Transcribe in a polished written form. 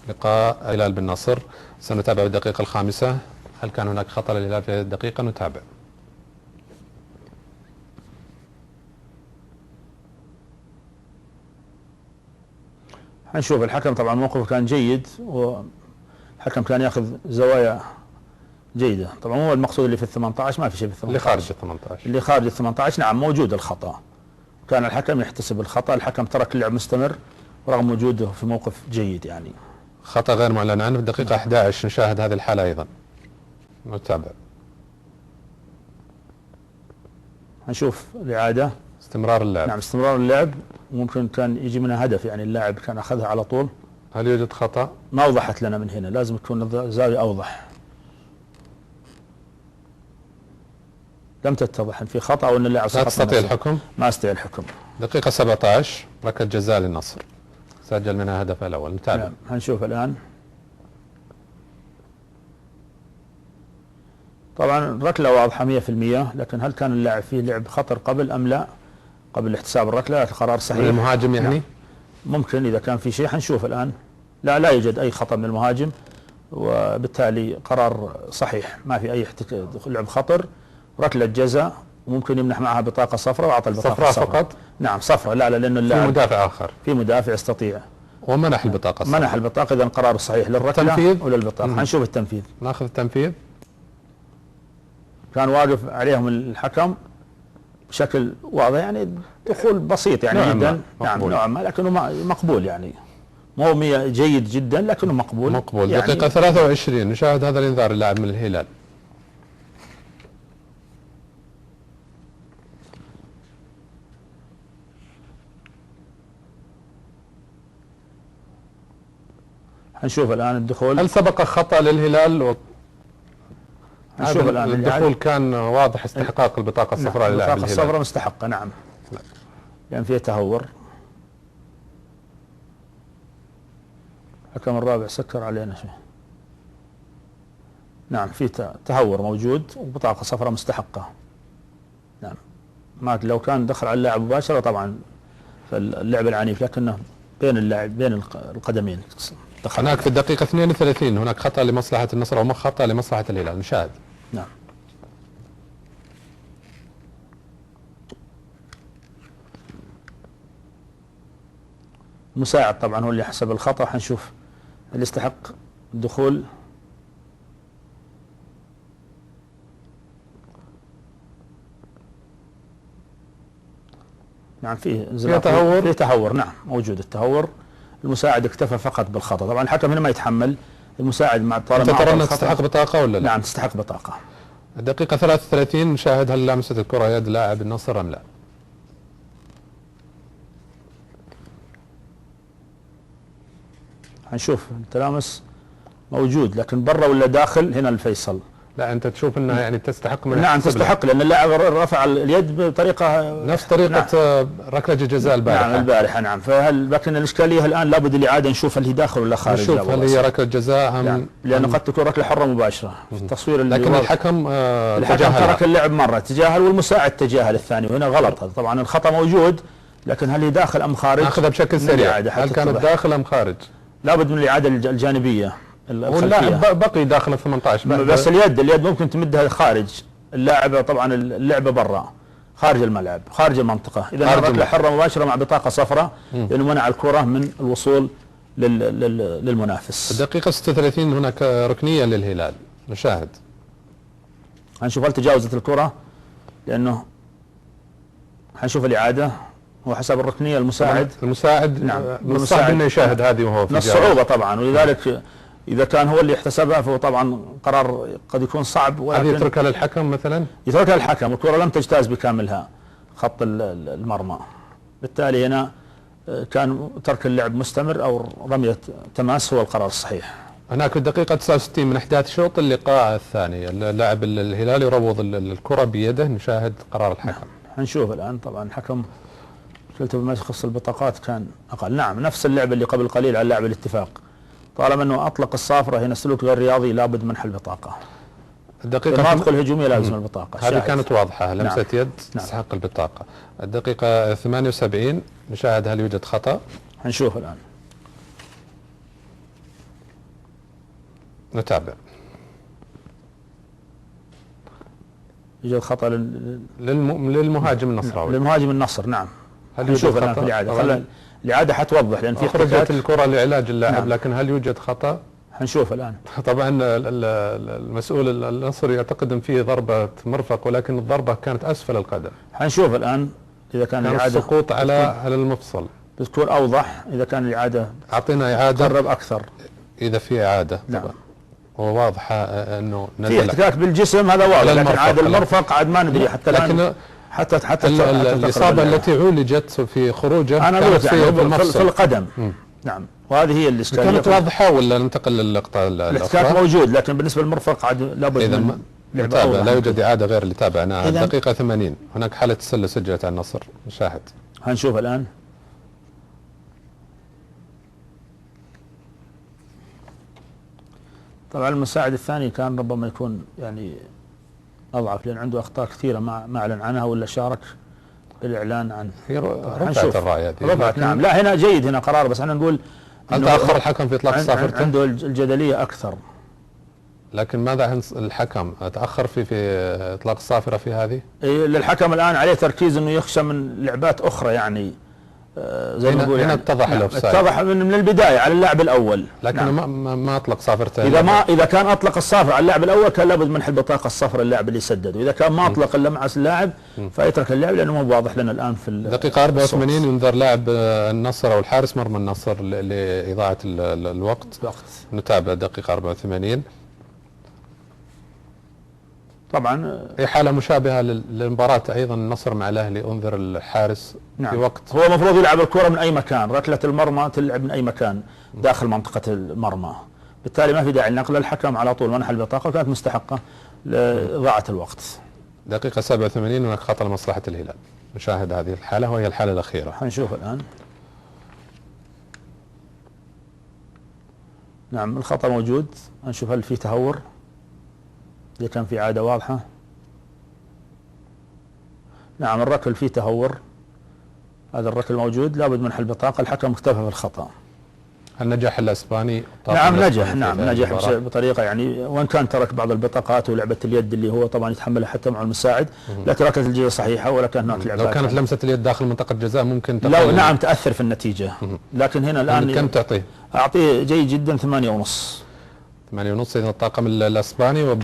لقاء الهلال بالنصر. سنتابع الدقيقة الخامسة. هل كان هناك خطأ للهلال في هذه الدقيقة؟ نتابع. حنشوف. الحكم طبعا موقفه كان جيد، والحكم كان ياخذ زوايا جيدة. طبعا هو المقصود اللي في ال 18 ما في شيء في ال 18 اللي خارج ال 18 اللي خارج ال 18 نعم موجود الخطأ. كان الحكم يحتسب الخطأ، الحكم ترك اللعب مستمر رغم وجوده في موقف جيد يعني. خطأ غير معلن عنه في الدقيقة 11. نشاهد هذه الحالة أيضا. نتابع. هنشوف الإعادة. استمرار اللعب. نعم استمرار اللعب، ممكن كان يجي منها هدف يعني، اللاعب كان أخذها على طول. هل يوجد خطأ؟ ما أوضحت لنا من هنا، لازم تكون الزاوية أوضح. لم تتضح ان في خطأ او ان اللاعب لا تستطيع الحكم؟ ما استطيع الحكم. دقيقة 17 ركلة جزاء للنصر، سجل منها هدف الأول. نتابع. نعم هنشوف الآن. طبعا ركلة واضحة 100%، لكن هل كان اللاعب فيه لعب خطر قبل أم لا؟ قبل احتساب الركلة القرار صحيح. من المهاجم يعني؟ نعم. ممكن إذا كان في شيء حنشوف الآن. لا يوجد أي خطأ من المهاجم، وبالتالي قرار صحيح، ما في أي لعب خطر، ركلة جزاء، وممكن يمنح معها بطاقة صفراء وأعطى البطاقة صفراء فقط؟ نعم صفراء. لا لأنه اللاعب في مدافع آخر، في مدافع يستطيع ومنح البطاقة الصفراء. منح البطاقة، إذا قرار صحيح للركلة تنفيذ ولا البطاقة. حنشوف التنفيذ. ناخذ التنفيذ. كان واقف عليهم الحكم بشكل واضح يعني، دخول بسيط يعني جدا. نعم نوعا ما، لكنه مقبول يعني، مو جيد جدا لكنه مقبول يعني. دقيقة 23 نشاهد هذا الانذار اللاعب من الهلال. حنشوف الآن الدخول. هل سبق خطأ للهلال؟ نشوف الآن الدخول كان واضح استحقاق البطاقة الصفراء للاعب الهلال. البطاقة الصفراء مستحقة نعم، لأن فيها تهور. الحكم الرابع سكر علينا شيء. نعم في تهور موجود، وبطاقة صفراء مستحقة. نعم ما لو كان دخل على اللاعب مباشرة طبعا فاللعب العنيف، لكنه بين اللاعب بين القدمين. هناك في الدقيقة 32 هناك خطأ لمصلحة النصر أو خطأ لمصلحة الهلال. نشاهد. نعم المساعد طبعا هو اللي حسب الخطأ. حنشوف اللي يستحق الدخول. نعم فيه تهور. فيه تهور نعم موجود التهور. المساعد اكتفى فقط بالخطأ. طبعا الحكم هنا ما يتحمل، المساعد مع طالما انت ترى انها تستحق بطاقة ولا لا؟ نعم تستحق بطاقة. الدقيقة 33 نشاهد هل لمست الكرة يد لاعب النصر أم لا؟ هنشوف التلامس موجود، لكن برا ولا داخل هنا الفيصل. لا انت تشوف انها يعني تستحق من نعم تستحق، لان اللاعب رفع اليد بطريقه نفس طريقه نعم. ركله الجزاء البارحه. نعم البارحه نعم. لكن الاشكاليه الان لابد الاعاده نشوف هل هي داخل ولا خارج. نشوف هل هي ركله جزاء ام لانه قد تكون ركله حره مباشره في التصوير اللي لكن الحكم ترك اللعب مره تجاهل، والمساعد تجاهل الثاني، وهنا غلط. هذا طبعا الخطا موجود، لكن هل هي داخل ام خارج؟ ناخذها بشكل سريع. هل كانت داخل ام خارج؟ لابد من الاعاده الجانبيه اللاعب بقي داخل ال 18 بس اليد ممكن تمدها خارج اللاعب. طبعا اللعبه برا خارج الملعب خارج المنطقه، اذا ركله حره مباشره مع بطاقه صفراء لانه منع الكره من الوصول للمنافس. الدقيقه 36 هناك ركنيه للهلال. نشاهد. هنشوف هل تجاوزت الكره، لانه هنشوف الاعاده. هو حسب الركنيه المساعد نعم من الصعب انه يشاهد هذه وهو في الصعوبه طبعا، ولذلك إذا كان هو اللي احتسبها فهو طبعا قرار قد يكون صعب. هذه يتركها للحكم مثلا؟ يتركها للحكم، والكرة لم تجتاز بكاملها خط المرمى، بالتالي هنا كان ترك اللعب مستمر أو رمية تماس هو القرار الصحيح. هناك في الدقيقة 69 من أحداث شوط اللقاء الثاني اللاعب الهلال يروض الكرة بيده. نشاهد قرار الحكم. هنشوف الآن. طبعا الحكم قلت بما يخص البطاقات كان أقل. نعم نفس اللعبة اللي قبل قليل على لاعب الاتفاق، طالما انه اطلق الصافره هنا سلوك غير رياضي لابد منح البطاقه. الدقيقه ما تدخل هجوميه لازم البطاقه. هذه كانت واضحه لمسه نعم. يد تستحق البطاقه. الدقيقه 78 نشاهد هل يوجد خطا. هنشوف الان. نتابع. يوجد خطأ للمهاجم النصراوي. للمهاجم النصر نعم. هل يوجد نشوف الآن خطأ؟ في الإعادة. الإعادة حتوضح لأن في أخرجت الكرة لعلاج اللاعب. نعم. لكن هل يوجد خطأ؟ حنشوف الآن. طبعا المسؤول النصر يعتقد ان فيه ضربة مرفق، ولكن الضربة كانت اسفل القدم. حنشوف الآن اذا كان الإعادة السقوط على المفصل بتكون اوضح. اذا كان الإعادة اعطينا اعادة قرب اكثر. اذا في اعادة نعم. طبعا وواضحة انه في احتكاك بالجسم هذا واضح، لكن عاد المرفق عاد ما ندري حتى الان. لكن حتى الإصابة التي عولجت في خروجه انا كانت يعني في القدم. نعم، وهذه هي الاشكاليه. كانت واضحة ولا ننتقل للقطة الاحتكاك موجود، لكن بالنسبة للمرفق عاد لابد من نتابع. لا يوجد إعادة غير اللي تابعناها. الدقيقة 80 هناك حالة تسلل سجلت على النصر. نشاهد. هنشوف الآن. طبعا المساعد الثاني كان ربما يكون يعني أضعف، لأن عنده أخطاء كثيرة ما أعلن عنها ولا شارك بالإعلان عن. هي رفعت الراية دي. رفعت نعم. لا هنا جيد، هنا قرار، بس أنا نقول هل تأخر الحكم في إطلاق الصافرة؟ عنده الجدلية أكثر. لكن ماذا عن الحكم؟ تأخر في إطلاق الصافرة في هذه؟ للحكم الآن عليه تركيز إنه يخشى من لعبات أخرى يعني. زي ما نقول هنا اتضح الاوفسايد. اتضح من البداية على اللاعب الأول. لكن نعم. ما أطلق صافرته. إذا كان أطلق الصافرة على اللاعب الأول كان لابد منح البطاقة الصفراء للاعب اللي سدد، وإذا كان ما أطلق إلا مع اللاعب فيترك اللعب، لأنه مو واضح لنا الآن في دقيقة 84 ينذر لاعب النصر أو الحارس مرمى النصر لإضاعة الوقت. نتابع دقيقة 84. طبعا هي حالة مشابهة للمباراة أيضا النصر مع الأهلي. أنذر الحارس نعم. في وقت هو المفروض يلعب الكرة من أي مكان، ركلة المرمى تلعب من أي مكان داخل منطقة المرمى، بالتالي ما في داعي لنقل. الحكم على طول منح البطاقة وكانت مستحقة لإضاعة الوقت. دقيقة 87 هناك خطأ لمصلحة الهلال. نشاهد هذه الحالة وهي الحالة الأخيرة. حنشوف الآن. نعم الخطأ موجود. نشوف هل في تهور، إذا كان في عادة واضحة. نعم الركل فيه تهور، هذا الركل موجود، لابد منح البطاقة. الحكم اكتفى بالخطأ. هل نجح الأسباني؟ نعم نجح. نعم نجح بطريقة يعني، وإن كان ترك بعض البطاقات ولعبة اليد اللي هو طبعا يتحملها حتى مع المساعد، لكن ركلة الجزاء صحيحة ولا كان هناك لعبات. لو كانت لمسة اليد داخل منطقة الجزاء ممكن لو نعم تأثر في النتيجة. لكن هنا الآن كم تعطيه؟ أعطيه جيد جدا 8.5. 8.5 إذا الطاقم الأسباني.